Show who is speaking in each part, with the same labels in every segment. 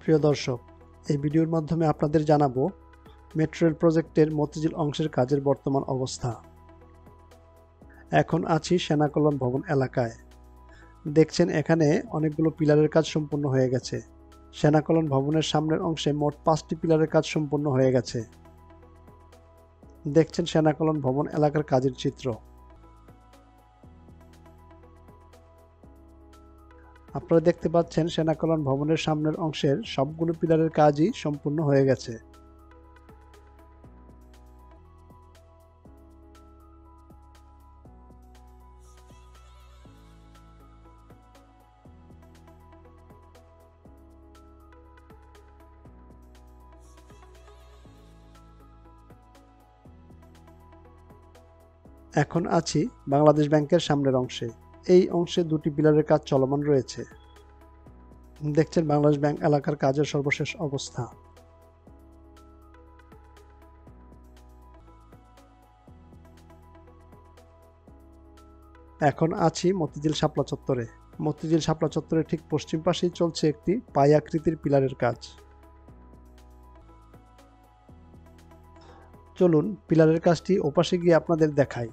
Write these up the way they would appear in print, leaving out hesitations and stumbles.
Speaker 1: প্রিয় দর্শক, এই ভিডিওর মাধ্যমে আপনাদের জানাবো মেট্রো রেল প্রজেক্টের মতিঝিল অংশের কাজের বর্তমান অবস্থা। এখন আছি সেনাকল্যাণ ভবন এলাকায়। দেখছেন এখানে অনেকগুলো পিলারের কাজ সম্পূর্ণ হয়ে গেছে। সেনাকল্যাণ ভবনের সামনের অংশে মোট 5টি পিলারের কাজ সম্পূর্ণ হয়ে গেছে। দেখছেন সেনাকল্যাণ ভবন এলাকার কাজের চিত্র। আপনারা দেখতে পাচ্ছেন সেনাকল্যাণ ভবনের সামনের অংশের সবগুলো পিলারের কাজই সম্পূর্ণ হয়ে গেছে। এখন আছি বাংলাদেশ ব্যাংকের সামনের অংশে। এই অংশে 2টি পিলারের কাজ চলমান রয়েছে। দেখছেন বাংলাদেশ ব্যাংক এলাকার কাজের সর্বশেষ অবস্থা। এখন আছি মতিঝিল শাপলা চত্বরে। মতিঝিল শাপলা চত্বরের ঠিক পশ্চিম পাশেই চলছে একটি পাই আকৃতির পিলারের কাজ। চলুন পিলারের কাজটি ওপাশে গিয়ে আপনাদের দেখাই।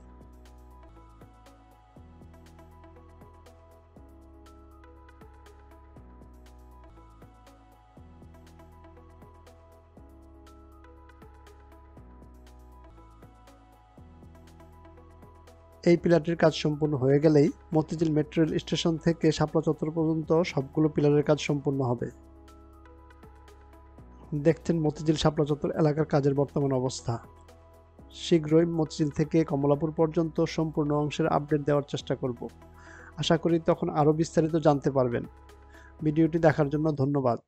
Speaker 1: এই পিলারটির কাজ সম্পূর্ণ হয়ে গেলেই মতিঝিল মেট্রো রেল স্টেশন থেকে শাপলা চত্বর পর্যন্ত সবগুলো পিলারের কাজ সম্পূর্ণ হবে। দেখছেন মতিঝিল শাপলা চত্বর এলাকার কাজের বর্তমান অবস্থা। শীঘ্রই মতিঝিল থেকে কমলাপুর পর্যন্ত সম্পূর্ণ অংশের আপডেট দেওয়ার চেষ্টা করব। আশা করি তখন আরও বিস্তারিত জানতে পারবেন। ভিডিওটি দেখার জন্য ধন্যবাদ।